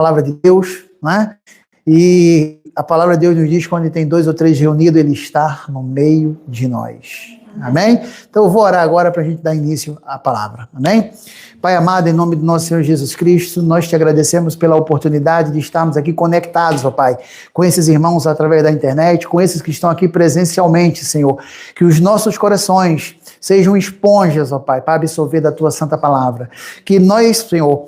palavra de Deus, né? E a palavra de Deus nos diz que quando tem 2 ou 3 reunidos, Ele está no meio de nós. Amém? Então eu vou orar agora para a gente dar início à palavra. Amém? Pai amado, em nome do nosso Senhor Jesus Cristo, nós te agradecemos pela oportunidade de estarmos aqui conectados, ó Pai, com esses irmãos através da internet, com esses que estão aqui presencialmente, Senhor. Que os nossos corações sejam esponjas, ó Pai, para absorver da Tua santa palavra. Que nós, Senhor,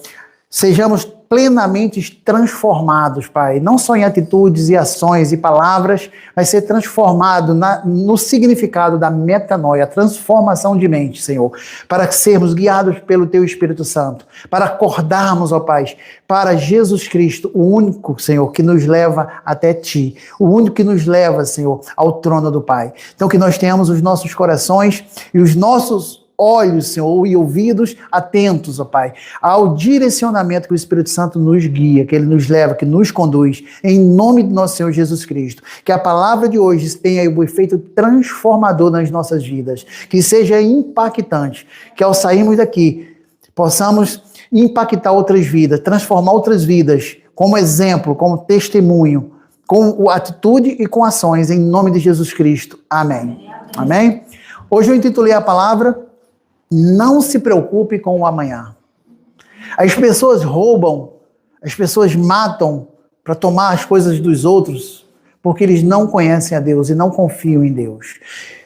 sejamos plenamente transformados, Pai, não só em atitudes e ações e palavras, mas ser transformado no significado da metanoia, a transformação de mente, Senhor, para sermos guiados pelo Teu Espírito Santo, para acordarmos, ó Pai, para Jesus Cristo, o único, Senhor, que nos leva até Ti, o único que nos leva, Senhor, ao trono do Pai. Então que nós tenhamos os nossos corações e os nossos olhos, Senhor, e ouvidos atentos, ó Pai, ao direcionamento que o Espírito Santo nos guia, que Ele nos leva, que nos conduz, em nome do nosso Senhor Jesus Cristo. Que a palavra de hoje tenha o efeito transformador nas nossas vidas, que seja impactante, que ao sairmos daqui, possamos impactar outras vidas, transformar outras vidas, como exemplo, como testemunho, com atitude e com ações, em nome de Jesus Cristo. Amém. Amém? Hoje eu intitulei a palavra Não se preocupe com o amanhã. As pessoas roubam, as pessoas matam para tomar as coisas dos outros, porque eles não conhecem a Deus e não confiam em Deus.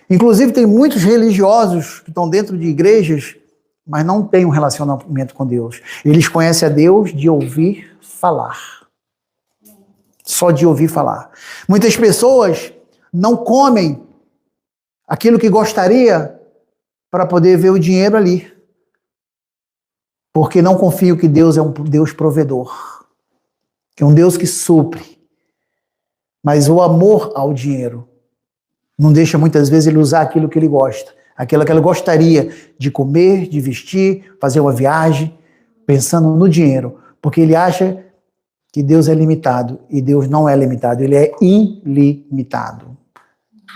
Inclusive tem muitos religiosos que estão dentro de igrejas, mas não têm um relacionamento com Deus. Eles conhecem a Deus de ouvir falar. Só de ouvir falar. Muitas pessoas não comem aquilo que gostaria para poder ver o dinheiro ali. Porque não confio que Deus é um Deus provedor. Que é um Deus que supre. Mas o amor ao dinheiro não deixa muitas vezes ele usar aquilo que ele gosta. Aquilo que ele gostaria de comer, de vestir, fazer uma viagem, pensando no dinheiro. Porque ele acha que Deus é limitado. E Deus não é limitado, ele é ilimitado.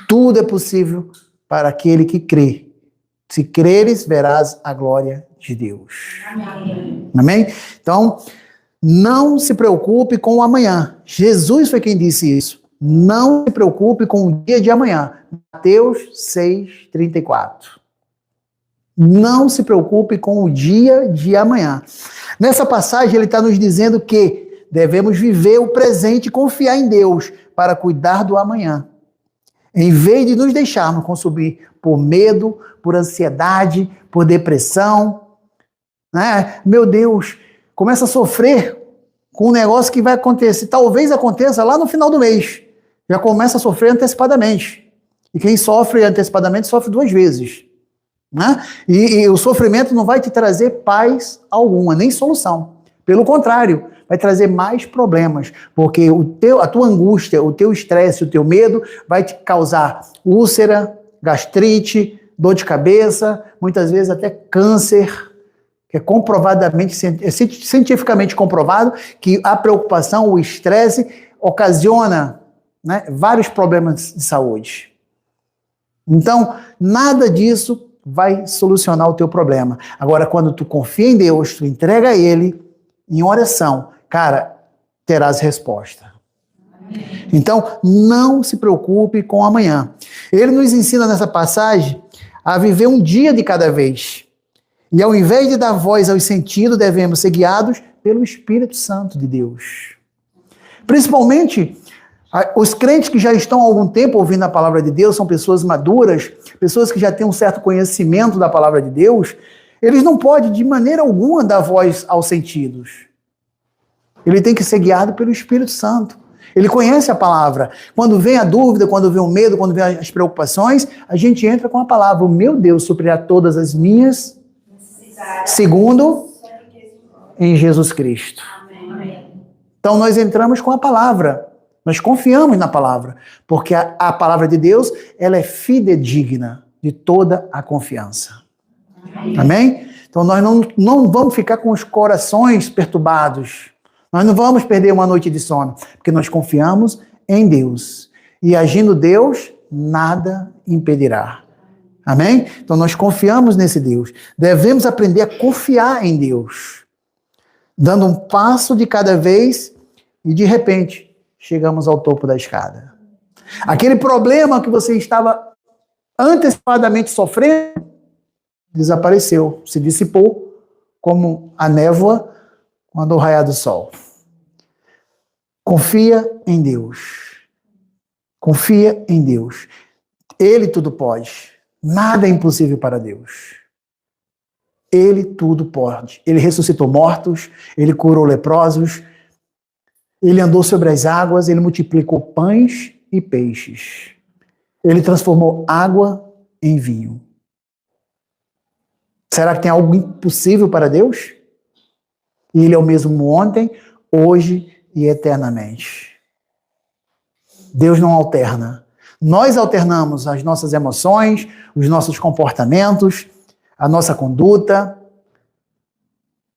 Tudo é possível para aquele que crê. Se creres, verás a glória de Deus. Amém. Amém? Então, não se preocupe com o amanhã. Jesus foi quem disse isso. Não se preocupe com o dia de amanhã. Mateus 6:34. Não se preocupe com o dia de amanhã. Nessa passagem, ele está nos dizendo que devemos viver o presente e confiar em Deus para cuidar do amanhã. Em vez de nos deixarmos consumir por medo, por ansiedade, por depressão, né? Meu Deus, começa a sofrer com um negócio que vai acontecer, talvez aconteça lá no final do mês, já começa a sofrer antecipadamente, e quem sofre antecipadamente sofre 2 vezes, né? E o sofrimento não vai te trazer paz alguma, nem solução, pelo contrário, vai trazer mais problemas, porque a tua angústia, o teu estresse, o teu medo vai te causar úlcera, gastrite, dor de cabeça, muitas vezes até câncer, que é comprovadamente, cientificamente comprovado que a preocupação, o estresse ocasiona, né, vários problemas de saúde. Então, nada disso vai solucionar o teu problema. Agora, quando tu confia em Deus, tu entrega a Ele em oração, cara, terás resposta. Então, não se preocupe com o amanhã. Ele nos ensina nessa passagem a viver um dia de cada vez. E ao invés de dar voz aos sentidos, devemos ser guiados pelo Espírito Santo de Deus. Principalmente, os crentes que já estão há algum tempo ouvindo a palavra de Deus, são pessoas maduras, pessoas que já têm um certo conhecimento da palavra de Deus, eles não podem de maneira alguma dar voz aos sentidos. Ele tem que ser guiado pelo Espírito Santo. Ele conhece a palavra. Quando vem a dúvida, quando vem o medo, quando vem as preocupações, a gente entra com a palavra. O meu Deus suprirá todas as minhas segundo em Jesus Cristo. Amém. Então nós entramos com a palavra. Nós confiamos na palavra. Porque a palavra de Deus, ela é fidedigna de toda a confiança. Amém? Então nós não vamos ficar com os corações perturbados. Nós não vamos perder uma noite de sono, porque nós confiamos em Deus. E agindo Deus, nada impedirá. Amém? Então nós confiamos nesse Deus. Devemos aprender a confiar em Deus. dando um passo de cada vez e de repente chegamos ao topo da escada. Aquele problema que você estava antecipadamente sofrendo desapareceu, se dissipou como a névoa quando o raiar do sol. Confia em Deus. Confia em Deus. Ele tudo pode. Nada é impossível para Deus. Ele tudo pode. Ele ressuscitou mortos, ele curou leprosos, ele andou sobre as águas, ele multiplicou pães e peixes. Ele transformou água em vinho. Será que tem algo impossível para Deus? E ele é o mesmo ontem, hoje e eternamente. Deus não alterna. Nós alternamos as nossas emoções, os nossos comportamentos, a nossa conduta,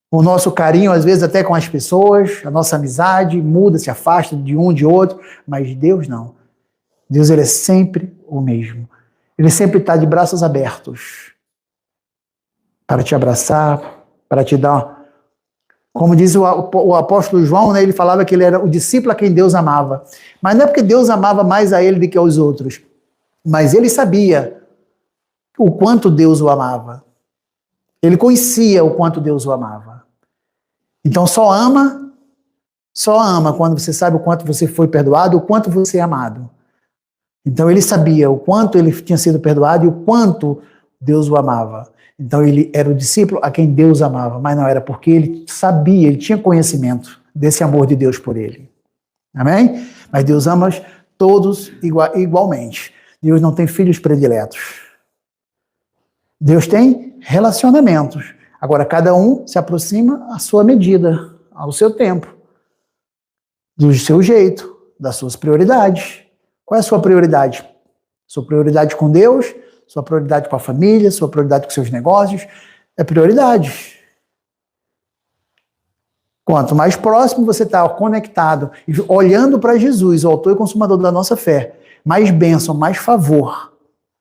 o nosso carinho, às vezes até com as pessoas, a nossa amizade muda, se afasta de um, de outro, mas Deus não. Deus, ele é sempre o mesmo. Ele sempre está de braços abertos para te abraçar, para te dar... Como diz o apóstolo João, né, ele falava que ele era o discípulo a quem Deus amava. Mas não é porque Deus amava mais a ele do que aos outros, mas ele sabia o quanto Deus o amava. Ele conhecia o quanto Deus o amava. Então só ama quando você sabe o quanto você foi perdoado, o quanto você é amado. Então ele sabia o quanto ele tinha sido perdoado e o quanto Deus o amava. Então ele era o discípulo a quem Deus amava, mas não era porque ele sabia, ele tinha conhecimento desse amor de Deus por ele. Amém? Mas Deus ama todos igualmente. Deus não tem filhos prediletos. Deus tem relacionamentos. Agora, cada um se aproxima à sua medida, ao seu tempo, do seu jeito, das suas prioridades. Qual é a sua prioridade? Sua prioridade com Deus, sua prioridade com a família, sua prioridade com seus negócios, é prioridade. Quanto mais próximo você está, conectado, olhando para Jesus, o autor e consumador da nossa fé, mais bênção, mais favor,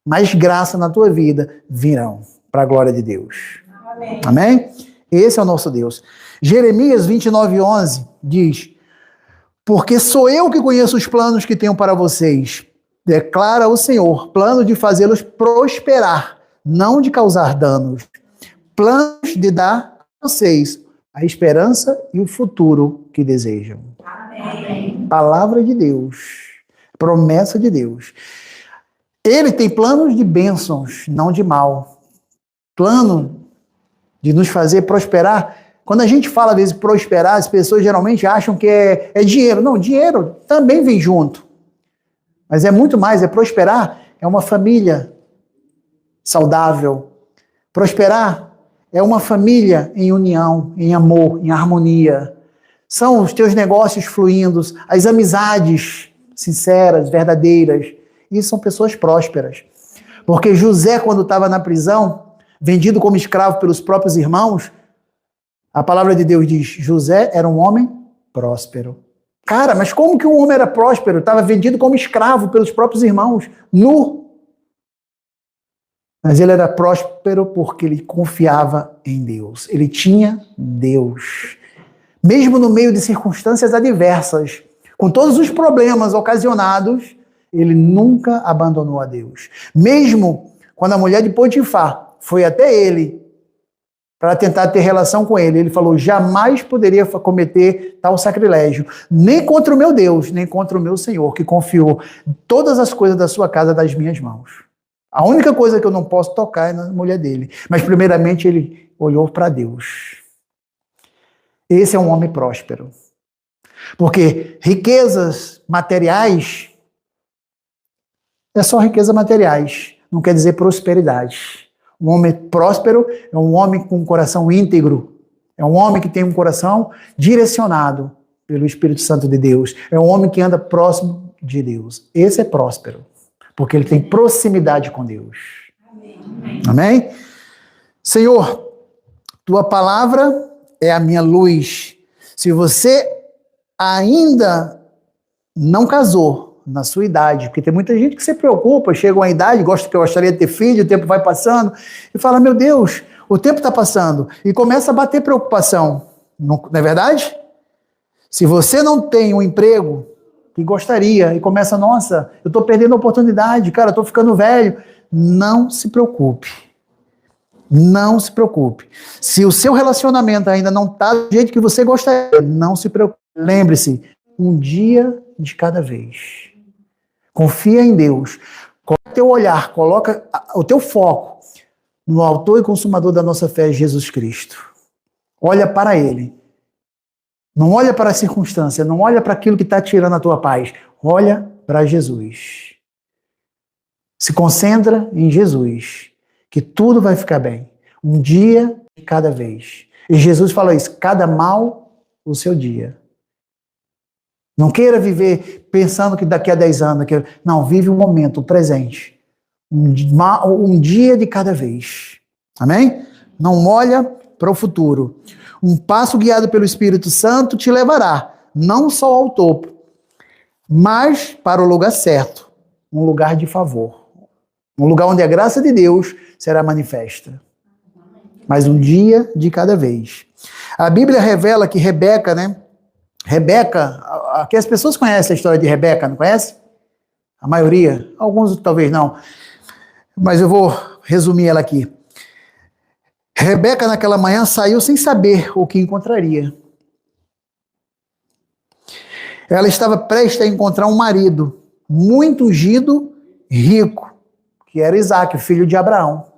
mais graça na tua vida virão para a glória de Deus. Amém. Amém? Esse é o nosso Deus. Jeremias 29:11 diz: porque sou eu que conheço os planos que tenho para vocês, declara o Senhor, plano de fazê-los prosperar, não de causar danos, planos de dar a vocês a esperança e o futuro que desejam. Amém. Palavra de Deus, promessa de Deus. Ele tem planos de bênçãos, não de mal. Plano de nos fazer prosperar. Quando a gente fala, às vezes, prosperar, as pessoas geralmente acham que é dinheiro. Não, dinheiro também vem junto. Mas é muito mais, prosperar é uma família saudável. Prosperar é uma família em união, em amor, em harmonia. São os teus negócios fluindo, as amizades sinceras, verdadeiras. Isso são pessoas prósperas. Porque José, quando estava na prisão, vendido como escravo pelos próprios irmãos, a palavra de Deus diz, José era um homem próspero. Cara, mas como que um homem era próspero? Estava vendido como escravo pelos próprios irmãos, nu. Mas ele era próspero porque ele confiava em Deus. Ele tinha Deus. Mesmo no meio de circunstâncias adversas, com todos os problemas ocasionados, ele nunca abandonou a Deus. Mesmo quando a mulher de Potifar foi até ele para tentar ter relação com ele, ele falou, jamais poderia cometer tal sacrilégio, nem contra o meu Deus, nem contra o meu Senhor, que confiou todas as coisas da sua casa das minhas mãos. A única coisa que eu não posso tocar é na mulher dele. Mas primeiramente ele olhou para Deus. Esse é um homem próspero. Porque riquezas materiais é só riqueza materiais, não quer dizer prosperidade. Um homem próspero é um homem com um coração íntegro, é um homem que tem um coração direcionado pelo Espírito Santo de Deus, é um homem que anda próximo de Deus. Esse é próspero, porque ele tem proximidade com Deus. Amém? Amém? Senhor, tua palavra é a minha luz. Se você ainda não casou na sua idade, porque tem muita gente que se preocupa, chega uma idade, gostaria de ter filho, o tempo vai passando, e fala, meu Deus, o tempo está passando, e começa a bater preocupação. Não é verdade? Se você não tem um emprego que gostaria e começa, nossa, eu estou perdendo a oportunidade, cara, eu estou ficando velho. Não se preocupe. Não se preocupe. Se o seu relacionamento ainda não está do jeito que você gostaria, não se preocupe. Lembre-se, um dia de cada vez. Confia em Deus. Coloca o teu olhar, coloca o teu foco no autor e consumador da nossa fé, Jesus Cristo. Olha para Ele. Não olha para a circunstância, não olha para aquilo que está tirando a tua paz. Olha para Jesus. Se concentra em Jesus, que tudo vai ficar bem. Um dia de cada vez. E Jesus fala isso, cada mal o seu dia. Não queira viver pensando que daqui a 10 anos... Não, vive o momento, o presente. Um dia de cada vez. Amém? Não olha para o futuro. Um passo guiado pelo Espírito Santo te levará, não só ao topo, mas para o lugar certo. Um lugar de favor. Um lugar onde a graça de Deus será manifesta. Mas um dia de cada vez. A Bíblia revela que Rebeca, né? Rebeca, aqui as pessoas conhecem a história de Rebeca, não conhece? A maioria, alguns talvez não. Mas eu vou resumir ela aqui. Rebeca naquela manhã saiu sem saber o que encontraria. Ela estava prestes a encontrar um marido muito ungido, rico, que era Isaac, filho de Abraão.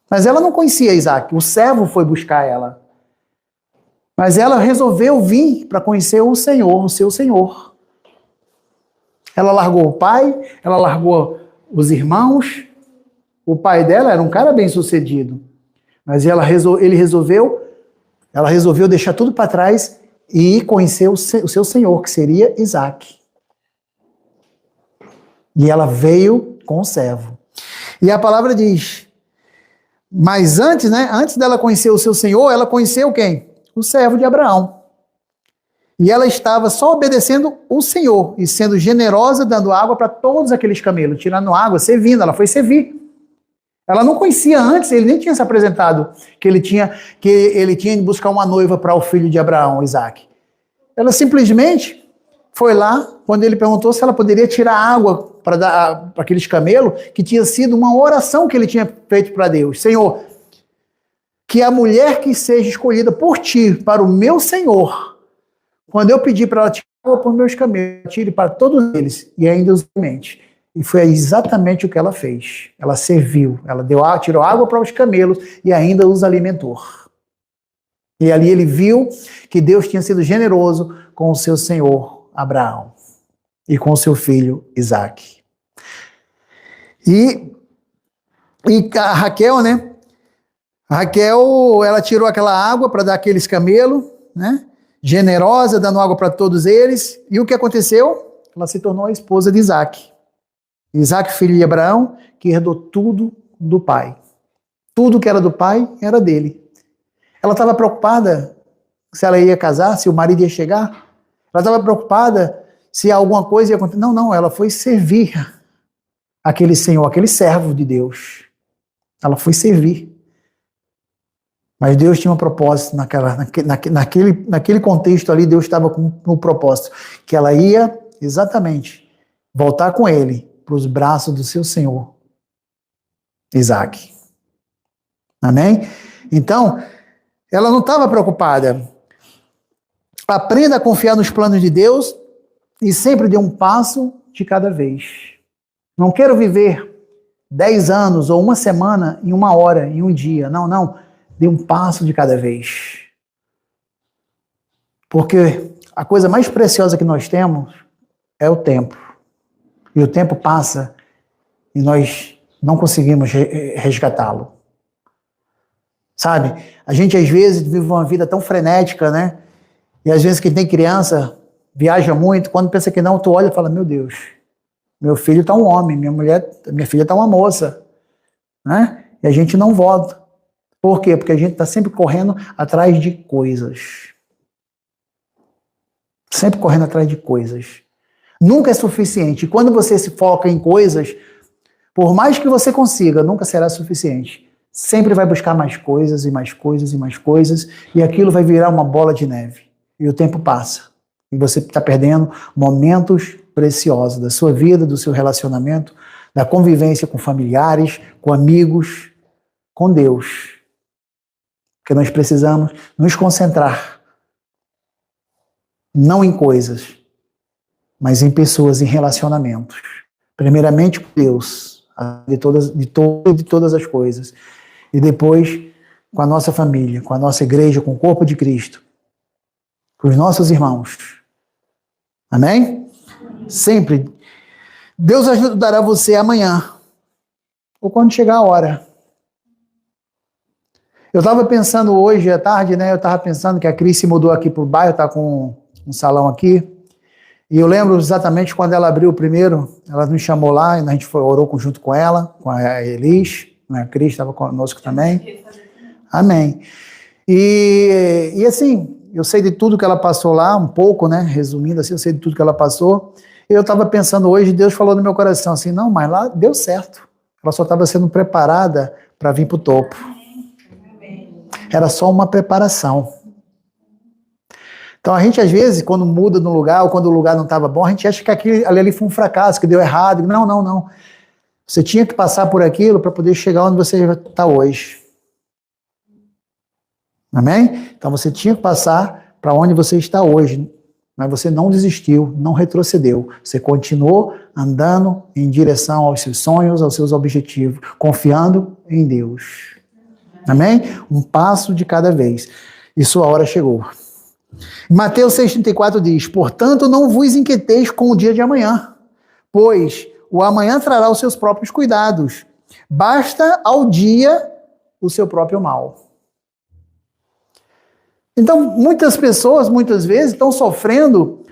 Mas ela não conhecia Isaac, o servo foi buscar ela. Mas ela resolveu vir para conhecer o Senhor, o seu Senhor. Ela largou o pai, ela largou os irmãos. O pai dela era um cara bem sucedido. Mas ela resolveu deixar tudo para trás e ir conhecer o seu Senhor, que seria Isaac. E ela veio com o servo. E a palavra diz, mas antes, né, antes dela conhecer o seu Senhor, ela conheceu quem? O servo de Abraão. E ela estava só obedecendo o Senhor e sendo generosa, dando água para todos aqueles camelos, tirando água, servindo, ela foi servir. Ela não conhecia antes, ele nem tinha se apresentado, que ele tinha de buscar uma noiva para o filho de Abraão, Isaac. Ela simplesmente foi lá, quando ele perguntou se ela poderia tirar água para dar para aqueles camelos, que tinha sido uma oração que ele tinha feito para Deus. Senhor, que a mulher que seja escolhida por ti, para o meu Senhor, quando eu pedir para ela tirar água para os meus camelos, tire para todos eles, e ainda os alimente. E foi exatamente o que ela fez. Ela serviu, ela tirou água para os camelos e ainda os alimentou. E ali ele viu que Deus tinha sido generoso com o seu senhor Abraão e com o seu filho Isaac. E a Raquel, né? A Raquel, ela tirou aquela água para dar aqueles camelos, né? Generosa, dando água para todos eles. E o que aconteceu? Ela se tornou a esposa de Isaac. Isaac, filho de Abraão, que herdou tudo do pai. Tudo que era do pai era dele. Ela estava preocupada se ela ia casar, se o marido ia chegar. Ela estava preocupada se alguma coisa ia acontecer. Não, ela foi servir aquele senhor, aquele servo de Deus. Ela foi servir. Mas Deus tinha um propósito naquele contexto ali, Deus estava com um propósito, que ela ia exatamente voltar com ele para os braços do seu senhor, Isaac. Amém? Então, ela não estava preocupada. Aprenda a confiar nos planos de Deus e sempre dê um passo de cada vez. Não quero viver 10 anos ou uma semana em uma hora, em um dia. Não. Dê um passo de cada vez. Porque a coisa mais preciosa que nós temos é o tempo. E o tempo passa e nós não conseguimos resgatá-lo. Sabe? A gente às vezes vive uma vida tão frenética, né? E às vezes quem tem criança viaja muito, quando pensa que não, tu olha e fala, meu Deus, meu filho está um homem, minha filha está uma moça, né? E a gente não volta. Por quê? Porque a gente está sempre correndo atrás de coisas. Sempre correndo atrás de coisas. Nunca é suficiente. E quando você se foca em coisas, por mais que você consiga, nunca será suficiente. sempre vai buscar mais coisas e mais coisas e mais coisas, e aquilo vai virar uma bola de neve. E o tempo passa. E você está perdendo momentos preciosos da sua vida, do seu relacionamento, da convivência com familiares, com amigos, com Deus. Porque nós precisamos nos concentrar, não em coisas, mas em pessoas, em relacionamentos. Primeiramente com Deus, de todas as coisas. E depois com a nossa família, com a nossa igreja, com o corpo de Cristo, com os nossos irmãos. Amém? Sempre. Deus ajudará você amanhã, ou quando chegar a hora. Eu estava pensando hoje à tarde, né? Eu estava pensando que a Cris se mudou aqui para o bairro, está com um salão aqui. E eu lembro exatamente quando ela abriu o primeiro, ela nos chamou lá, e a gente orou junto com ela, com a Elis, né? A Cris estava conosco também. Amém. E assim, eu sei de tudo que ela passou lá, um pouco, né? Resumindo assim, eu sei de tudo que ela passou. Eu estava pensando hoje, Deus falou no meu coração assim, não, mas lá deu certo. Ela só estava sendo preparada para vir para o topo. Era só uma preparação. Então a gente às vezes, quando muda de um lugar, ou quando o lugar não estava bom, a gente acha que aquilo ali foi um fracasso, que deu errado. Não, não, não. Você tinha que passar por aquilo para poder chegar onde você está hoje. Amém? Então você tinha que passar para onde você está hoje. Mas você não desistiu, não retrocedeu. Você continuou andando em direção aos seus sonhos, aos seus objetivos, confiando em Deus. Amém? Um passo de cada vez. E sua hora chegou. Mateus 6,34 diz, portanto, não vos inquieteis com o dia de amanhã, pois o amanhã trará os seus próprios cuidados. Basta ao dia o seu próprio mal. Então, muitas pessoas, muitas vezes, estão sofrendo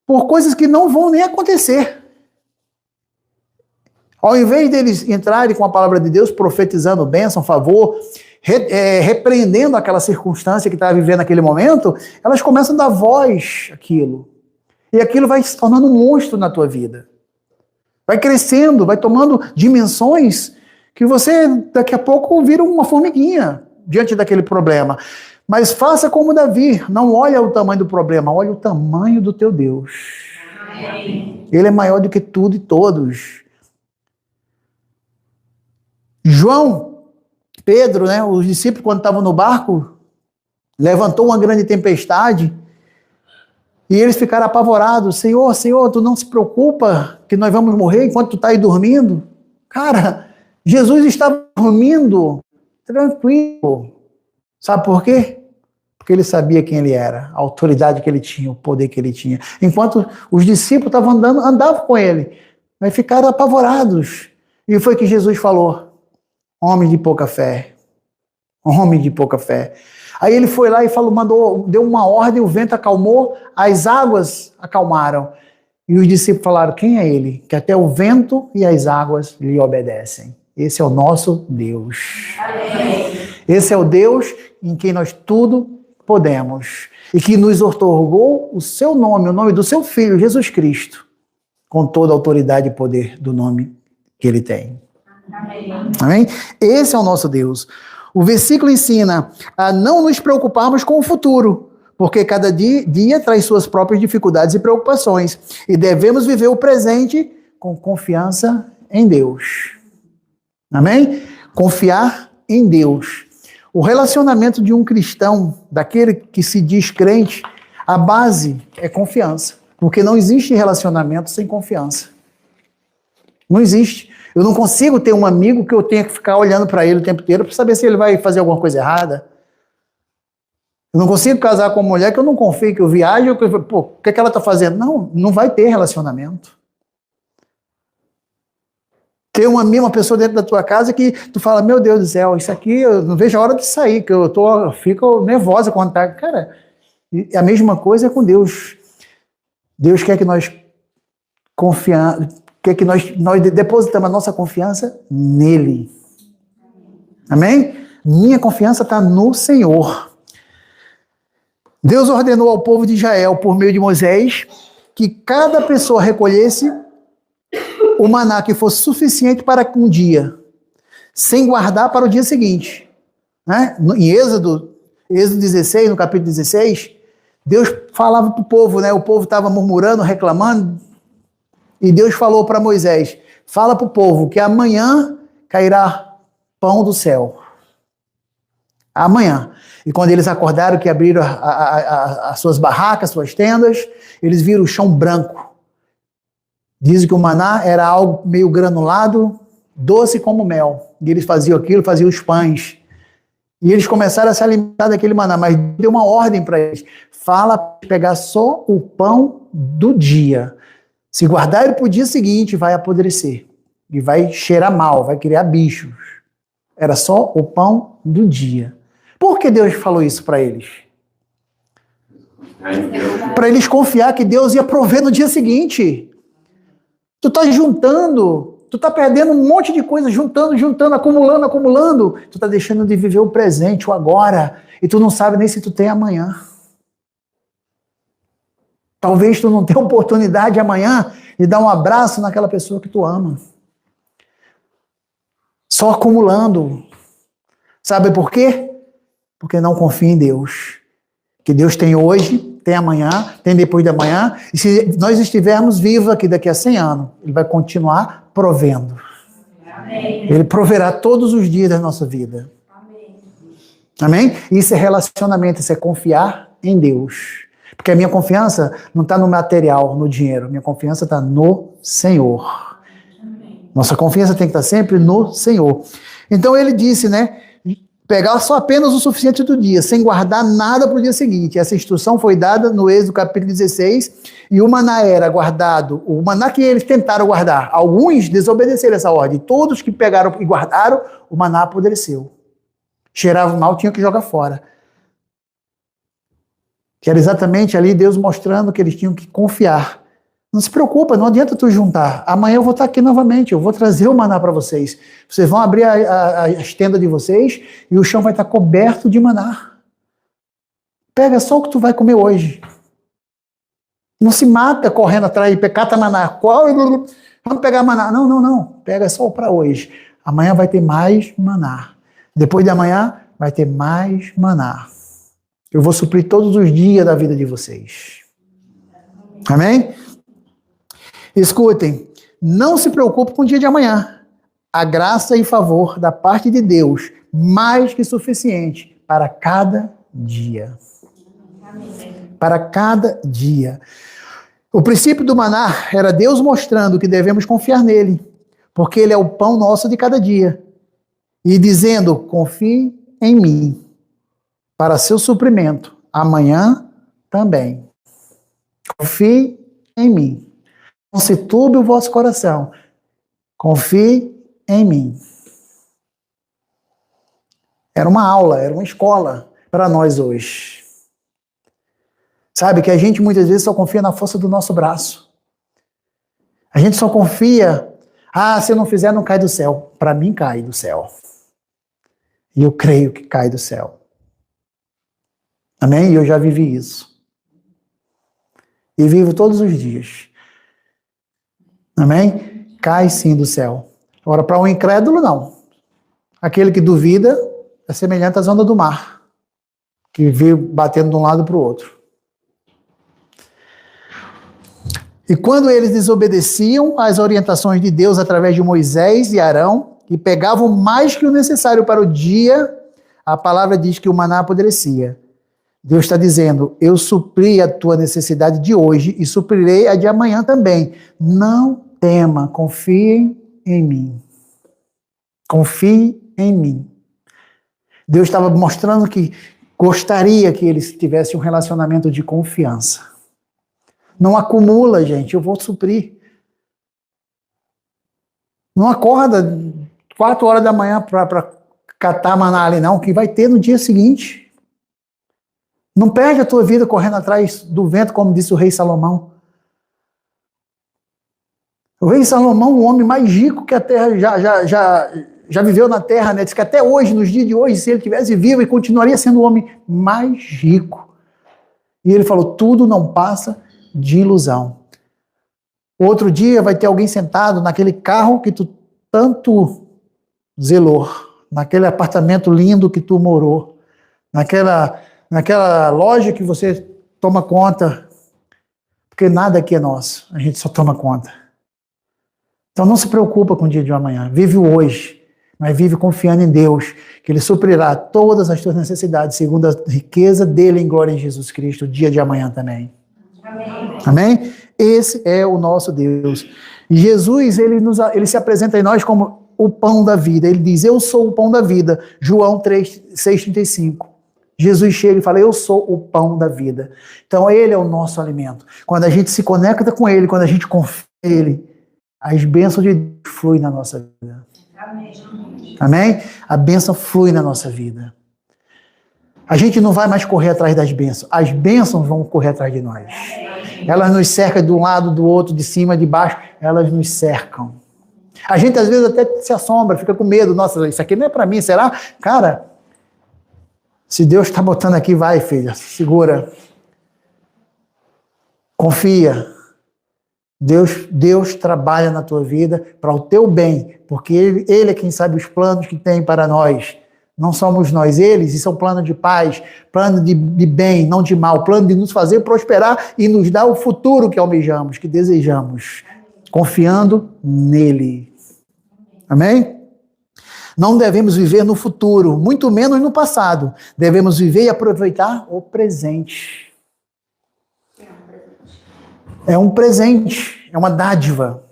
por coisas que não vão nem acontecer. Ao invés deles entrarem com a palavra de Deus, profetizando bênção, favor, repreendendo aquela circunstância que está vivendo naquele momento, elas começam a dar voz àquilo. E aquilo vai se tornando um monstro na tua vida. Vai crescendo, vai tomando dimensões que você, daqui a pouco, vira uma formiguinha diante daquele problema. Mas faça como Davi, não olha o tamanho do problema, olha o tamanho do teu Deus. Amém. Ele é maior do que tudo e todos. Pedro, né, os discípulos, quando estavam no barco, levantou uma grande tempestade e eles ficaram apavorados. Senhor, tu não se preocupa que nós vamos morrer enquanto tu está aí dormindo? Cara, Jesus estava dormindo, tranquilo. Sabe por quê? Porque ele sabia quem ele era, a autoridade que ele tinha, o poder que ele tinha. Enquanto os discípulos andavam com ele, mas ficaram apavorados. E foi que Jesus falou, homem de pouca fé. Homem de pouca fé. Aí ele foi lá e deu uma ordem, o vento acalmou, as águas acalmaram. E os discípulos falaram, quem é ele? Que até o vento e as águas lhe obedecem. Esse é o nosso Deus. Amém. Esse é o Deus em quem nós tudo podemos. E que nos outorgou o seu nome, o nome do seu Filho, Jesus Cristo, com toda a autoridade e poder do nome que ele tem. Amém. Amém? Esse é o nosso Deus. O versículo ensina a não nos preocuparmos com o futuro, porque cada dia traz suas próprias dificuldades e preocupações. E devemos viver o presente com confiança em Deus. Amém? Confiar em Deus. O relacionamento de um cristão, daquele que se diz crente, a base é confiança. Porque não existe relacionamento sem confiança. Não existe. Eu não consigo ter um amigo que eu tenha que ficar olhando para ele o tempo inteiro para saber se ele vai fazer alguma coisa errada. Eu não consigo casar com uma mulher que eu não confio, que eu viajo, o que ela está fazendo? Não vai ter relacionamento. Ter uma pessoa dentro da tua casa que tu fala, meu Deus do céu, isso aqui eu não vejo a hora de sair, que eu fico nervosa quando tá. Cara, a mesma coisa é com Deus. Deus quer que nós quer que nós depositamos a nossa confiança nele. Amém? Minha confiança está no Senhor. Deus ordenou ao povo de Israel, por meio de Moisés, que cada pessoa recolhesse o maná que fosse suficiente para um dia. sem guardar para o dia seguinte. Né? Em Êxodo 16, no capítulo 16, Deus falava para o povo, né? O povo estava murmurando, reclamando, e Deus falou para Moisés, fala para o povo que amanhã cairá pão do céu. Amanhã. E quando eles acordaram, que abriram as suas barracas, suas tendas, eles viram o chão branco. Dizem que o maná era algo meio granulado, doce como mel. E eles faziam aquilo, faziam os pães. E eles começaram a se alimentar daquele maná, mas deu uma ordem para eles. Fala para pegar só o pão do dia. Se guardarem para o dia seguinte, vai apodrecer. E vai cheirar mal, vai criar bichos. Era só o pão do dia. Por que Deus falou isso para eles? Para eles confiar que Deus ia prover no dia seguinte. Tu está juntando, tu está perdendo um monte de coisa, juntando, acumulando. Tu está deixando de viver o presente, o agora. E tu não sabe nem se tu tem amanhã. Talvez tu não tenha oportunidade amanhã de dar um abraço naquela pessoa que tu ama. Só acumulando. Sabe por quê? Porque não confia em Deus. Que Deus tem hoje, tem amanhã, tem depois de amanhã. E se nós estivermos vivos aqui daqui a 100 anos, Ele vai continuar provendo. Amém. Ele proverá todos os dias da nossa vida. Amém? Amém? Isso é relacionamento, isso é confiar em Deus. Porque a minha confiança não está no material, no dinheiro. Minha confiança está no Senhor. Amém. Nossa confiança tem que estar sempre no Senhor. Então ele disse, né? Pegar só apenas o suficiente do dia, sem guardar nada para o dia seguinte. Essa instrução foi dada no Êxodo capítulo 16, e o maná era guardado, o maná que eles tentaram guardar. Alguns desobedeceram essa ordem. Todos que pegaram e guardaram, o maná apodreceu. Cheirava mal, tinha que jogar fora. Que era exatamente ali Deus mostrando que eles tinham que confiar. Não se preocupa, não adianta tu juntar. Amanhã eu vou estar aqui novamente, eu vou trazer o maná para vocês. Vocês vão abrir as tendas de vocês e o chão vai estar coberto de maná. Pega só o que tu vai comer hoje. Não se mata correndo atrás de cata maná. Vamos pegar maná. Não. Pega só para hoje. Amanhã vai ter mais maná. Depois de amanhã vai ter mais maná. Eu vou suprir todos os dias da vida de vocês. Amém? Escutem, não se preocupe com o dia de amanhã. A graça e favor da parte de Deus, mais que suficiente para cada dia. Amém. Para cada dia. O princípio do maná era Deus mostrando que devemos confiar nele, porque ele é o pão nosso de cada dia. E dizendo, confie em mim, para seu suprimento, amanhã também. Confie em mim. Não se turbe o vosso coração. Confie em mim. Era uma aula, era uma escola para nós hoje. Sabe que a gente muitas vezes só confia na força do nosso braço. A gente só confia, se eu não fizer não cai do céu. Para mim cai do céu. E eu creio que cai do céu. Amém? E eu já vivi isso. E vivo todos os dias. Amém? Cai sim do céu. Agora, para um incrédulo, não. Aquele que duvida é semelhante às ondas do mar, que veio batendo de um lado para o outro. E quando eles desobedeciam às orientações de Deus através de Moisés e Arão, e pegavam mais que o necessário para o dia, a palavra diz que o maná apodrecia. Deus está dizendo, eu supri a tua necessidade de hoje e suprirei a de amanhã também. Não tema, confie em mim. Confie em mim. Deus estava mostrando que gostaria que eles tivessem um relacionamento de confiança. Não acumula, gente, eu vou suprir. Não acorda 4 horas da manhã para catar maná ali, não, que vai ter no dia seguinte. Não perde a tua vida correndo atrás do vento, como disse o rei Salomão. O rei Salomão, o homem mais rico que a terra já viveu na terra, né? Diz que até hoje, nos dias de hoje, se ele tivesse vivo, ele continuaria sendo o homem mais rico. E ele falou, tudo não passa de ilusão. Outro dia vai ter alguém sentado naquele carro que tu tanto zelou, naquele apartamento lindo que tu morou, naquela loja que você toma conta, porque nada aqui é nosso, a gente só toma conta. Então não se preocupa com o dia de amanhã, vive o hoje, mas vive confiando em Deus, que Ele suprirá todas as tuas necessidades, segundo a riqueza dele em glória em Jesus Cristo, o dia de amanhã também. Amém? Amém? Esse é o nosso Deus. E Jesus, ele se apresenta em nós como o pão da vida. Ele diz, eu sou o pão da vida. João 6,35. Jesus chega e fala, eu sou o pão da vida. Então ele é o nosso alimento. Quando a gente se conecta com ele, quando a gente confia nele, as bênçãos de Deus fluem na nossa vida. Amém. Amém? A bênção flui na nossa vida. A gente não vai mais correr atrás das bênçãos. As bênçãos vão correr atrás de nós. Elas nos cercam de um lado, do outro, de cima, de baixo. Elas nos cercam. A gente às vezes até se assombra, fica com medo. Nossa, isso aqui não é para mim, será? Cara, se Deus está botando aqui, vai, filha, segura. Confia. Deus trabalha na tua vida para o teu bem, porque Ele é quem sabe os planos que tem para nós. Não somos nós, eles, e são plano de paz, plano de bem, não de mal, plano de nos fazer prosperar e nos dar o futuro que almejamos, que desejamos, confiando nele. Amém? Não devemos viver no futuro, muito menos no passado. Devemos viver e aproveitar o presente. É um presente, é uma dádiva.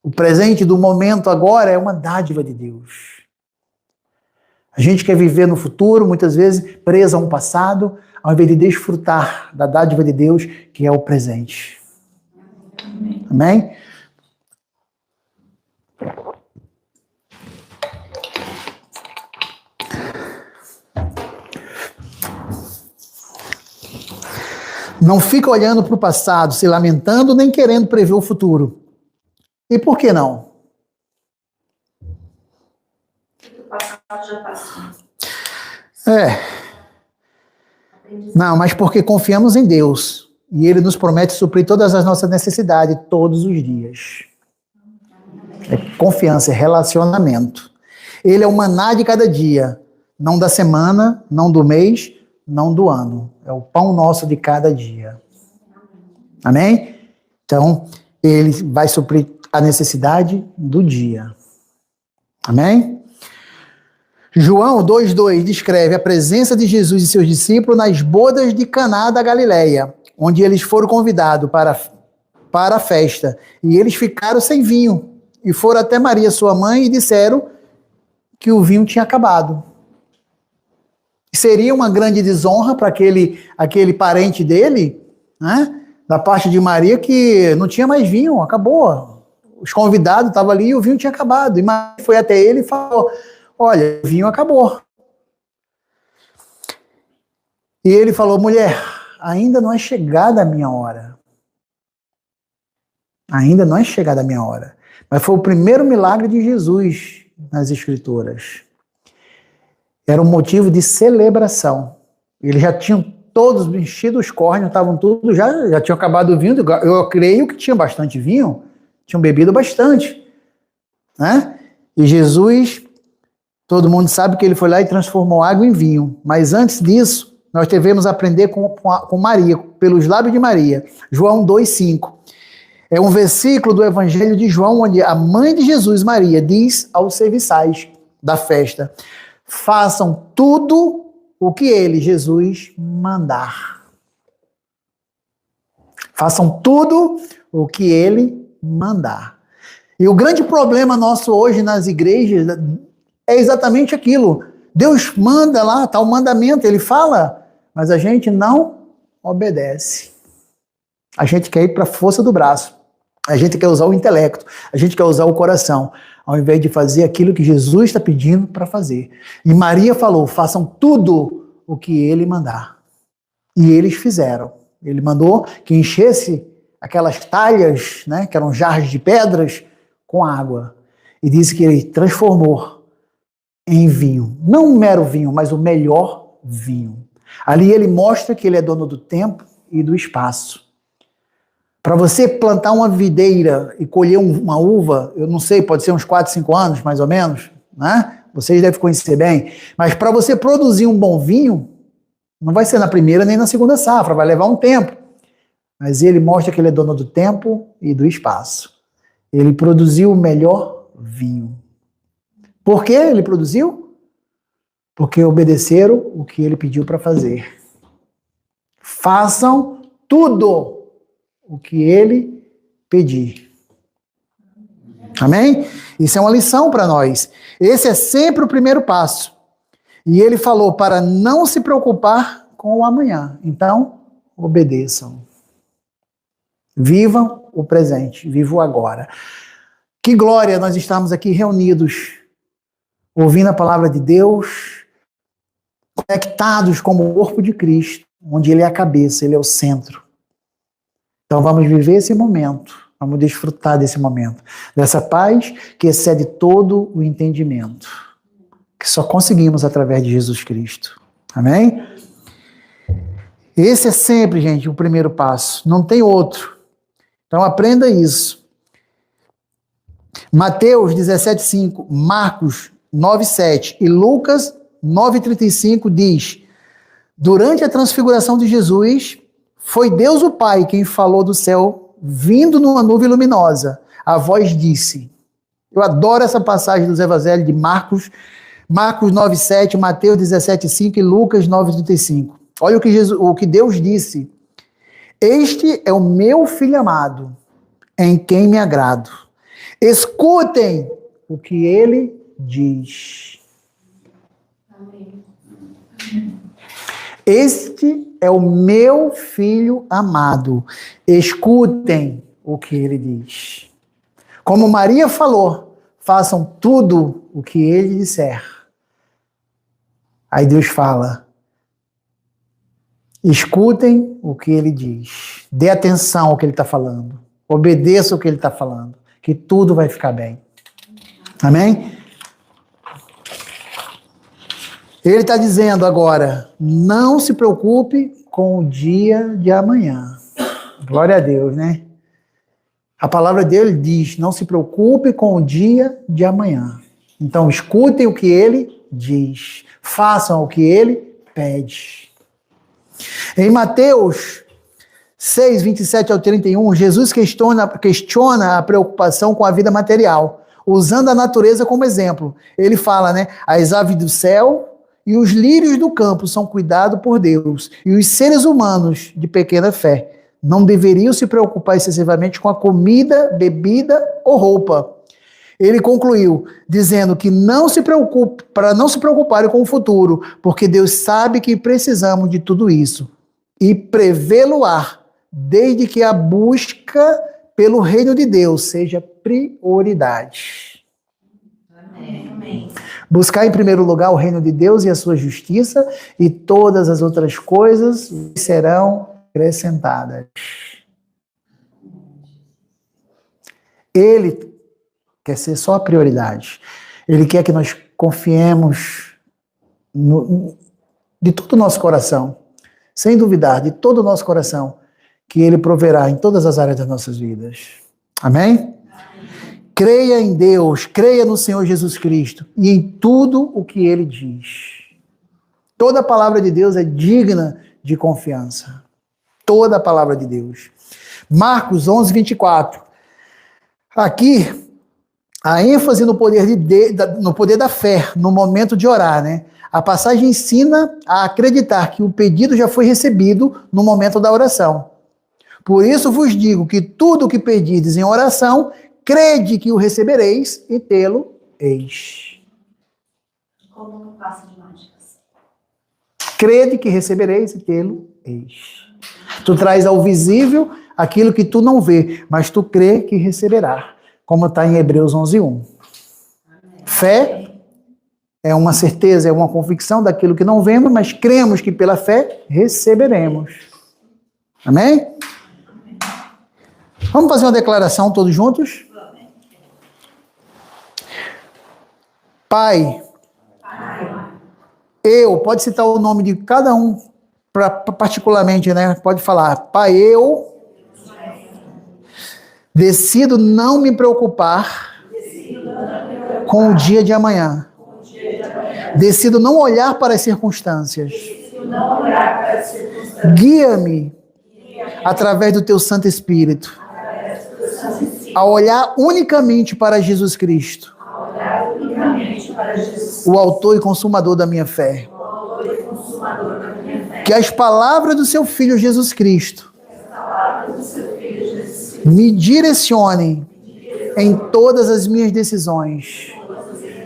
O presente do momento agora é uma dádiva de Deus. A gente quer viver no futuro, muitas vezes preso a um passado, ao invés de desfrutar da dádiva de Deus, que é o presente. Amém? Não fica olhando para o passado, se lamentando, nem querendo prever o futuro. E por que não? Já passou. Não, mas porque confiamos em Deus e Ele nos promete suprir todas as nossas necessidades todos os dias. É confiança, é relacionamento. Ele é o maná de cada dia, não da semana, não do mês, não do ano. É o pão nosso de cada dia. Amém? Então, Ele vai suprir a necessidade do dia. Amém? João 2,2 descreve a presença de Jesus e seus discípulos nas bodas de Caná da Galileia, onde eles foram convidados para a festa. E eles ficaram sem vinho. E foram até Maria, sua mãe, e disseram que o vinho tinha acabado. Seria uma grande desonra para aquele parente dele, né? Da parte de Maria, que não tinha mais vinho, acabou. Os convidados estavam ali e o vinho tinha acabado. E Maria foi até ele e falou, olha, o vinho acabou. E ele falou, mulher, ainda não é chegada a minha hora. Ainda não é chegada a minha hora. Mas foi o primeiro milagre de Jesus nas Escrituras. Era um motivo de celebração. Eles já tinham todos enchido os córneos, estavam tudo, já tinham acabado o vinho. Eu creio que tinha bastante vinho, tinham bebido bastante. Né? E Jesus, todo mundo sabe que ele foi lá e transformou água em vinho. Mas antes disso, nós devemos aprender com Maria, pelos lábios de Maria. João 2,5. É um versículo do Evangelho de João, onde a mãe de Jesus, Maria, diz aos serviçais da festa, façam tudo o que ele, Jesus, mandar. Façam tudo o que ele mandar. E o grande problema nosso hoje nas igrejas é exatamente aquilo. Deus manda lá, está o mandamento, ele fala, mas a gente não obedece. A gente quer ir para a força do braço. A gente quer usar o intelecto, a gente quer usar o coração, ao invés de fazer aquilo que Jesus está pedindo para fazer. E Maria falou, façam tudo o que ele mandar. E eles fizeram. Ele mandou que enchesse aquelas talhas, né, que eram jarros de pedras, com água. E disse que ele transformou em vinho. Não um mero vinho, mas o melhor vinho. Ali ele mostra que ele é dono do tempo e do espaço. Para você plantar uma videira e colher uma uva, eu não sei, pode ser uns 4, 5 anos, mais ou menos, né? Vocês devem conhecer bem. Mas para você produzir um bom vinho, não vai ser na primeira nem na segunda safra, vai levar um tempo. Mas ele mostra que ele é dono do tempo e do espaço. Ele produziu o melhor vinho. Por que ele produziu? Porque obedeceram o que ele pediu para fazer. Façam tudo o que ele pedir. Amém? Isso é uma lição para nós. Esse é sempre o primeiro passo. E ele falou para não se preocupar com o amanhã. Então, obedeçam. Vivam o presente, vivam o agora. Que glória nós estamos aqui reunidos, ouvindo a palavra de Deus, conectados como o corpo de Cristo, onde ele é a cabeça, ele é o centro. Então vamos viver esse momento, vamos desfrutar desse momento, dessa paz que excede todo o entendimento, que só conseguimos através de Jesus Cristo. Amém? Esse é sempre, gente, o primeiro passo, não tem outro. Então aprenda isso. Mateus 17,5, Marcos 9,7 e Lucas 9,35 diz: durante a transfiguração de Jesus, foi Deus o Pai quem falou do céu, vindo numa nuvem luminosa. A voz disse. Eu adoro essa passagem dos evangelhos de Marcos 9,7, Mateus 17,5 e Lucas 9,35. Olha o que Deus disse. Este é o meu filho amado, em quem me agrado. Escutem o que ele diz. Amém. Este é o meu filho amado. Escutem o que ele diz. Como Maria falou, façam tudo o que ele disser. Aí Deus fala: escutem o que ele diz. Dê atenção ao que ele está falando. Obedeça o que ele está falando. Que tudo vai ficar bem. Amém? Ele está dizendo agora: não se preocupe com o dia de amanhã. Glória a Deus, né? A palavra dele diz: não se preocupe com o dia de amanhã. Então escutem o que ele diz. Façam o que ele pede. Em Mateus 6, 27 ao 31, Jesus questiona a preocupação com a vida material, usando a natureza como exemplo. Ele fala, né? As aves do céu e os lírios do campo são cuidados por Deus, e os seres humanos de pequena fé não deveriam se preocupar excessivamente com a comida, bebida ou roupa. Ele concluiu dizendo que para não se preocuparem com o futuro, porque Deus sabe que precisamos de tudo isso e prevê-lo-á, desde que a busca pelo reino de Deus seja prioridade. Amém. Buscar em primeiro lugar o reino de Deus e a sua justiça, e todas as outras coisas serão acrescentadas. Ele quer ser só a prioridade. Ele quer que nós confiemos de todo o nosso coração, sem duvidar, de todo o nosso coração, que ele proverá em todas as áreas das nossas vidas. Amém? Creia em Deus, creia no Senhor Jesus Cristo e em tudo o que ele diz. Toda a palavra de Deus é digna de confiança. Toda a palavra de Deus. Marcos 11, 24. Aqui, a ênfase no poder da fé, no momento de orar, né? A passagem ensina a acreditar que o pedido já foi recebido no momento da oração. Por isso vos digo que tudo o que pedirdes em oração, crede que o recebereis e tê-lo-eis. Como no passo de mágicas. Crede que recebereis e tê-lo-eis. Tu traz ao visível aquilo que tu não vê, mas tu crê que receberá. Como está em Hebreus 11:1. Fé é uma certeza, é uma convicção daquilo que não vemos, mas cremos que pela fé receberemos. Amém? Vamos fazer uma declaração todos juntos? Pai, pode citar o nome de cada um, particularmente, né? Pode falar, Pai, eu decido não me preocupar com o dia de amanhã. Decido não olhar para as circunstâncias. Guia-me através do teu Santo Espírito a olhar unicamente para Jesus Cristo, o autor e consumador da minha fé. Que as palavras do seu Filho Jesus Cristo me direcionem em todas as minhas decisões.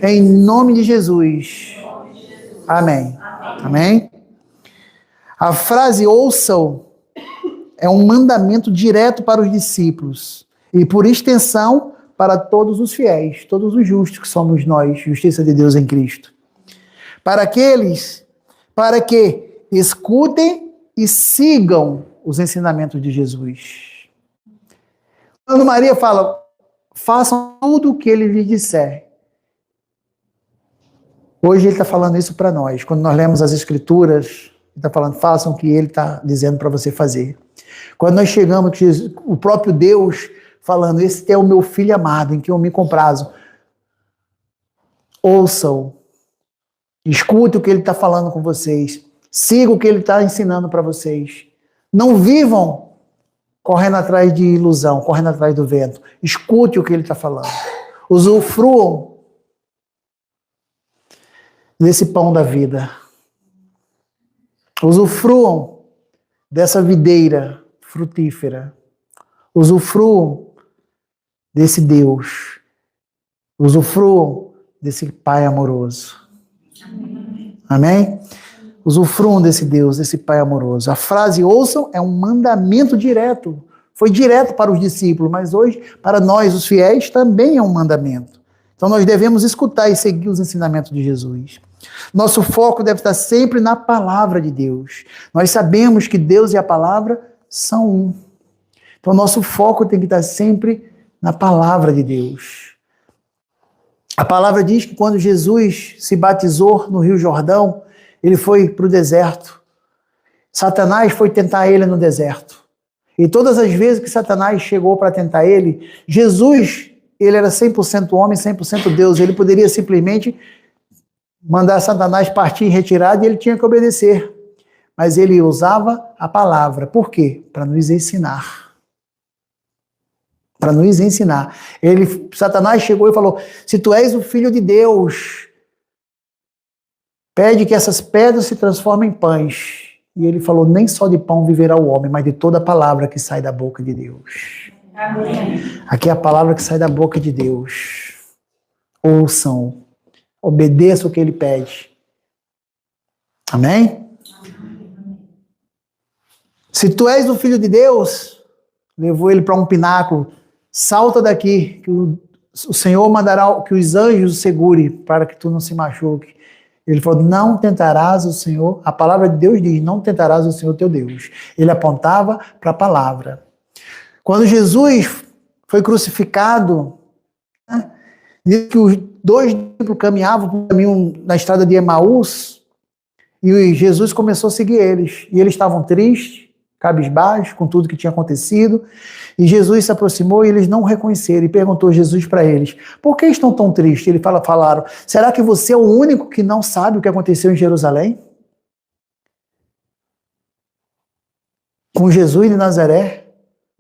Em nome de Jesus. Amém. Amém? A frase ouçam é um mandamento direto para os discípulos e, por extensão, para todos os fiéis, todos os justos que somos nós, justiça de Deus em Cristo. Para que escutem e sigam os ensinamentos de Jesus. Quando Maria fala, façam tudo o que ele lhes disser. Hoje ele está falando isso para nós. Quando nós lemos as Escrituras, ele está falando, façam o que ele está dizendo para você fazer. Quando nós chegamos, o próprio Deus falando, esse é o meu filho amado, em que eu me comprazo. Ouçam, escutem o que ele está falando com vocês, sigam o que ele está ensinando para vocês. Não vivam correndo atrás de ilusão, correndo atrás do vento. Escute o que ele está falando. Usufruam desse pão da vida. Usufruam dessa videira frutífera. Usufruam desse Deus. Usufruam desse Pai amoroso. Amém? Usufruam desse Deus, desse Pai amoroso. A frase ouçam é um mandamento direto. Foi direto para os discípulos, mas hoje, para nós, os fiéis, também é um mandamento. Então nós devemos escutar e seguir os ensinamentos de Jesus. Nosso foco deve estar sempre na palavra de Deus. Nós sabemos que Deus e a palavra são um. Então nosso foco tem que estar sempre na palavra de Deus. A palavra diz que quando Jesus se batizou no Rio Jordão, ele foi para o deserto. Satanás foi tentar ele no deserto. E todas as vezes que Satanás chegou para tentar ele, Jesus, ele era 100% homem, 100% Deus. Ele poderia simplesmente mandar Satanás partir em retirada e ele tinha que obedecer. Mas ele usava a palavra. Por quê? Para nos ensinar. Para nos ensinar. Satanás chegou e falou, se tu és o Filho de Deus, pede que essas pedras se transformem em pães. E ele falou, nem só de pão viverá o homem, mas de toda a palavra que sai da boca de Deus. Amém. Aqui é a palavra que sai da boca de Deus. Ouçam, obedeçam o que ele pede. Amém? Se tu és o Filho de Deus, levou ele para um pináculo, salta daqui, que o Senhor mandará que os anjos o segurem para que tu não se machuque. Ele falou, não tentarás o Senhor, a palavra de Deus diz, não tentarás o Senhor teu Deus. Ele apontava para a palavra. Quando Jesus foi crucificado, diz que os dois discípulos caminhavam por um caminho na estrada de Emaús, e Jesus começou a seguir eles. E eles estavam tristes, cabisbaixos, com tudo que tinha acontecido. E Jesus se aproximou e eles não o reconheceram. E perguntou Jesus para eles, por que estão tão tristes? Eles falaram, será que você é o único que não sabe o que aconteceu em Jerusalém? Com Jesus de Nazaré,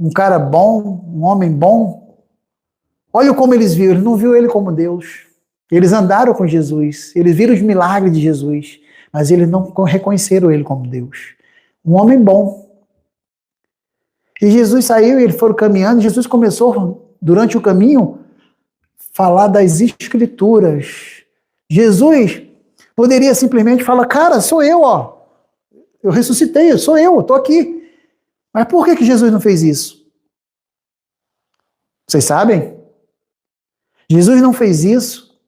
um cara bom, um homem bom. Olha como eles viram, eles não viram ele como Deus. Eles andaram com Jesus, eles viram os milagres de Jesus, mas eles não reconheceram ele como Deus. Um homem bom. E Jesus saiu e eles foram caminhando. Jesus começou, durante o caminho, falar das Escrituras. Jesus poderia simplesmente falar, cara, sou eu, ó. Eu ressuscitei, sou eu tô aqui. Mas por que Jesus não fez isso? Vocês sabem? Jesus não fez isso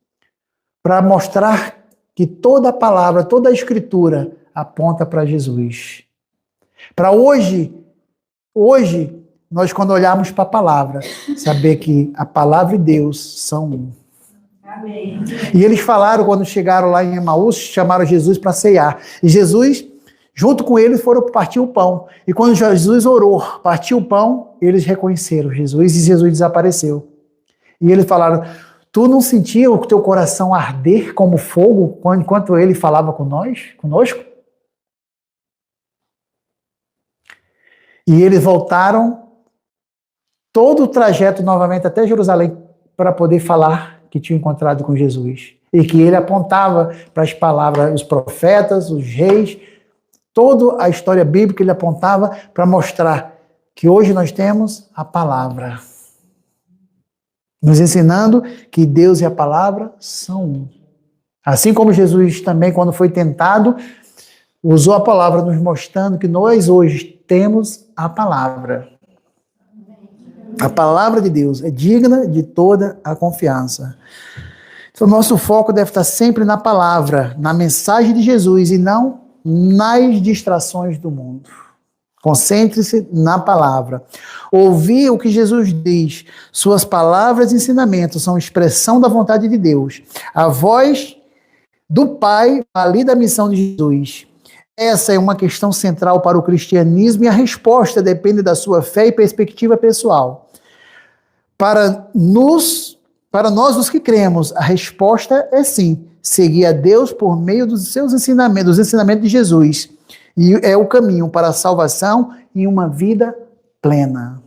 para mostrar que toda a palavra, toda a Escritura aponta para Jesus. Para hoje, nós quando olharmos para a palavra, saber que a palavra e Deus são um. Amém. E eles falaram, quando chegaram lá em Emaús, chamaram Jesus para ceiar. E Jesus, junto com eles, foram partir o pão. E quando Jesus orou, partiu o pão, eles reconheceram Jesus e Jesus desapareceu. E eles falaram, Tu não sentia o teu coração arder como fogo enquanto ele falava conosco? E eles voltaram todo o trajeto novamente até Jerusalém para poder falar que tinham encontrado com Jesus. E que ele apontava para as palavras, os profetas, os reis, toda a história bíblica ele apontava para mostrar que hoje nós temos a palavra. Nos ensinando que Deus e a palavra são um. Assim como Jesus também, quando foi tentado, usou a palavra nos mostrando que nós hoje temos a palavra. A palavra de Deus é digna de toda a confiança. Então, nosso foco deve estar sempre na palavra, na mensagem de Jesus e não nas distrações do mundo. Concentre-se na palavra. Ouvir o que Jesus diz. Suas palavras e ensinamentos são expressão da vontade de Deus. A voz do Pai valida a missão de Jesus. Essa é uma questão central para o cristianismo e a resposta depende da sua fé e perspectiva pessoal. Para nós, os que cremos, a resposta é sim. Seguir a Deus por meio dos seus ensinamentos, dos ensinamentos de Jesus. E é o caminho para a salvação e uma vida plena.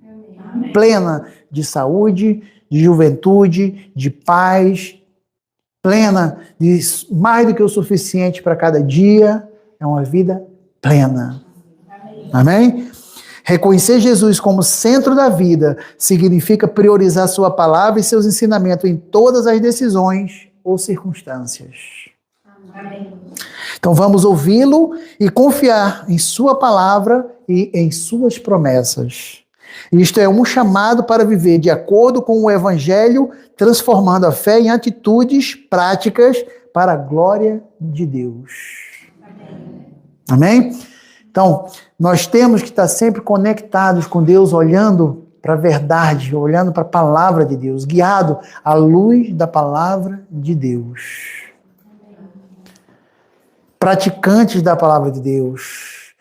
Amém. Plena de saúde, de juventude, de paz, plena de mais do que o suficiente para cada dia. É uma vida plena. Amém? Amém? Reconhecer Jesus como centro da vida significa priorizar sua palavra e seus ensinamentos em todas as decisões ou circunstâncias. Amém. Então vamos ouvi-lo e confiar em sua palavra e em suas promessas. Isto é um chamado para viver de acordo com o Evangelho, transformando a fé em atitudes práticas para a glória de Deus. Amém? Amém? Então, nós temos que estar sempre conectados com Deus, olhando para a verdade, olhando para a palavra de Deus, guiado à luz da palavra de Deus. Praticantes da palavra de Deus,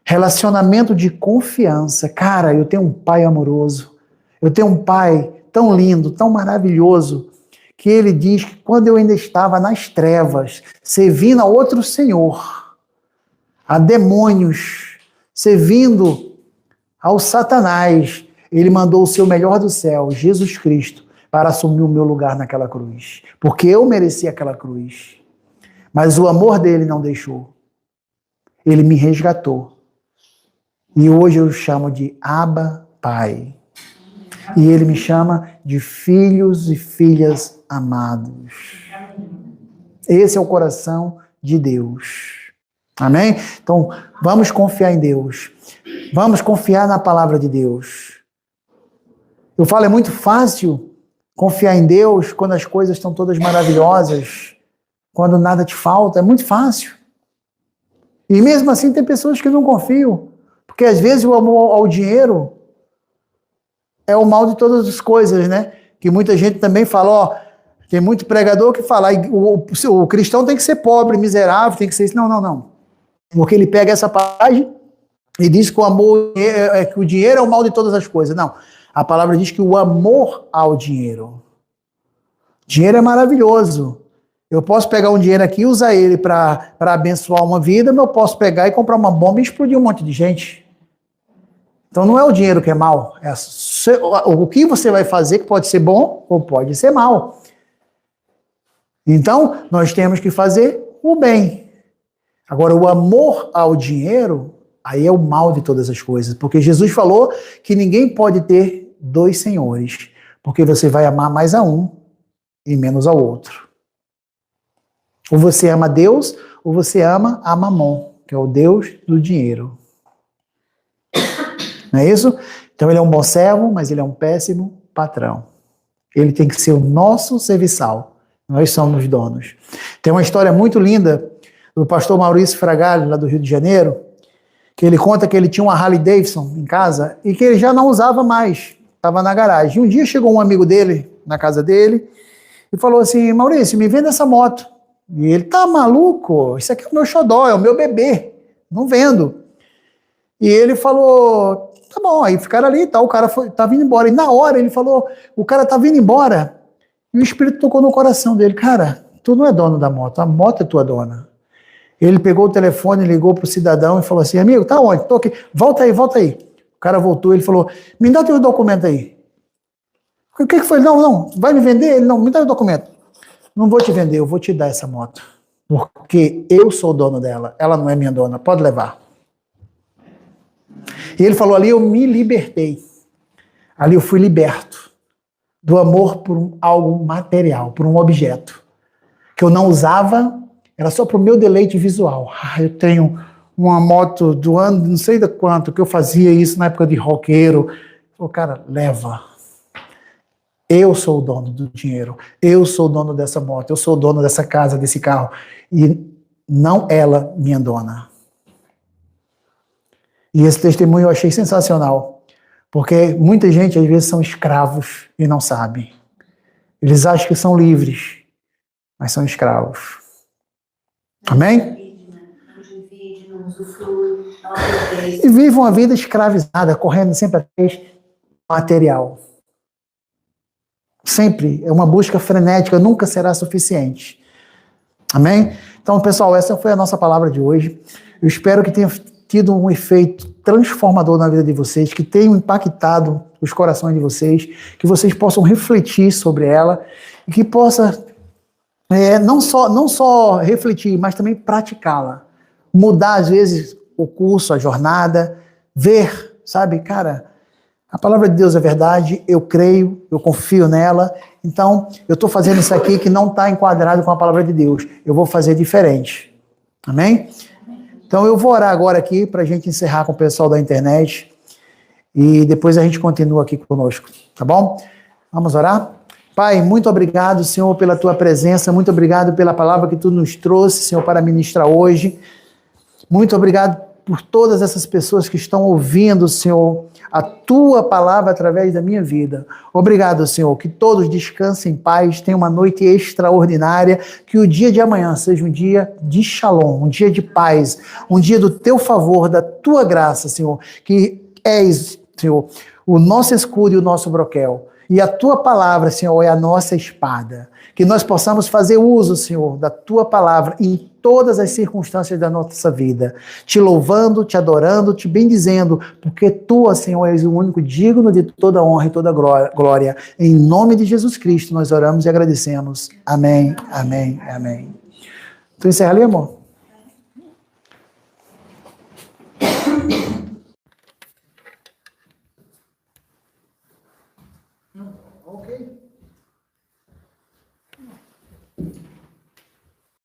relacionamento de confiança. Cara, eu tenho um pai amoroso, eu tenho um pai tão lindo, tão maravilhoso, que ele diz que quando eu ainda estava nas trevas, servindo a outro senhor, a demônios, servindo ao Satanás, ele mandou o seu melhor do céu, Jesus Cristo, para assumir o meu lugar naquela cruz, porque eu merecia aquela cruz. Mas o amor dele não deixou. Ele me resgatou. E hoje eu chamo de Abba Pai. E ele me chama de filhos e filhas amados. Esse é o coração de Deus. Amém? Então, vamos confiar em Deus. Vamos confiar na palavra de Deus. Eu falo, é muito fácil confiar em Deus quando as coisas estão todas maravilhosas. Quando nada te falta, é muito fácil. E mesmo assim tem pessoas que não confiam, porque às vezes o amor ao dinheiro é o mal de todas as coisas, né? Que muita gente também fala, ó, tem muito pregador que fala, o cristão tem que ser pobre, miserável, tem que ser isso. Não, não, não. Porque ele pega essa página e diz que que o dinheiro é o mal de todas as coisas. Não, a palavra diz que o amor ao dinheiro. Dinheiro é maravilhoso. Eu posso pegar um dinheiro aqui e usar ele para abençoar uma vida, mas eu posso pegar e comprar uma bomba e explodir um monte de gente. Então não é o dinheiro que é mal. É o que você vai fazer que pode ser bom ou pode ser mal. Então nós temos que fazer o bem. Agora o amor ao dinheiro, aí é o mal de todas as coisas. Porque Jesus falou que ninguém pode ter dois senhores. Porque você vai amar mais a um e menos ao outro. Ou você ama Deus, ou você ama a Mamon, que é o Deus do dinheiro. Não é isso? Então ele é um bom servo, mas ele é um péssimo patrão. Ele tem que ser o nosso serviçal. Nós somos donos. Tem uma história muito linda do pastor Maurício Fragalho, lá do Rio de Janeiro, que ele conta que ele tinha uma Harley Davidson em casa e que ele já não usava mais, estava na garagem. E um dia chegou um amigo dele, na casa dele, e falou assim, Maurício, me venda essa moto. E ele, tá maluco? Isso aqui é o meu xodó, é o meu bebê. Não vendo. E ele falou, tá bom, aí ficaram ali e tal, o cara estava indo embora. E na hora ele falou, o cara tá vindo embora, E o Espírito tocou no coração dele. Cara, tu não é dono da moto, a moto é tua dona. Ele pegou o telefone, ligou para o cidadão e falou assim, amigo, tá onde? Tô aqui. Volta aí, volta aí. O cara voltou, ele falou, me dá teu documento aí. O que foi? Não, vai me vender? Ele, não, me dá o documento. Não vou te vender, eu vou te dar essa moto. Porque eu sou o dono dela, ela não é minha dona, pode levar. E ele falou, ali eu me libertei. Ali eu fui liberto do amor por algo material, por um objeto. Que eu não usava, era só para o meu deleite visual. Eu tenho uma moto do ano, não sei de quanto, que eu fazia isso na época de roqueiro. O cara, leva. Eu sou o dono do dinheiro. Eu sou o dono dessa moto. Eu sou o dono dessa casa, desse carro. E não ela, minha dona. E esse testemunho eu achei sensacional. Porque muita gente, às vezes, são escravos e não sabem. Eles acham que são livres, mas são escravos. Amém? E vivem uma vida escravizada, correndo sempre atrás do material. Sempre é uma busca frenética, nunca será suficiente. Amém? Então, pessoal, essa foi a nossa palavra de hoje. Eu espero que tenha tido um efeito transformador na vida de vocês, que tenha impactado os corações de vocês, que vocês possam refletir sobre ela e que possa não só refletir, mas também praticá-la. Mudar, às vezes, o curso, a jornada, ver, sabe, cara, a palavra de Deus é verdade, eu creio, eu confio nela, então eu estou fazendo isso aqui que não está enquadrado com a palavra de Deus, eu vou fazer diferente. Amém? Então eu vou orar agora aqui para a gente encerrar com o pessoal da internet e depois a gente continua aqui conosco, tá bom? Vamos orar? Pai, muito obrigado, Senhor, pela tua presença, muito obrigado pela palavra que tu nos trouxe, Senhor, para ministrar hoje. Muito obrigado por todas essas pessoas que estão ouvindo, Senhor, a tua palavra através da minha vida. Obrigado, Senhor, que todos descansem em paz, tenham uma noite extraordinária, que o dia de amanhã seja um dia de shalom, um dia de paz, um dia do teu favor, da tua graça, Senhor, que és, Senhor, o nosso escudo e o nosso broquel. E a tua palavra, Senhor, é a nossa espada. Que nós possamos fazer uso, Senhor, da tua palavra em todas as circunstâncias da nossa vida. Te louvando, te adorando, te bendizendo, porque tu, Senhor, és o único digno de toda honra e toda glória. Em nome de Jesus Cristo nós oramos e agradecemos. Amém, amém, amém. Tu encerra ali, amor?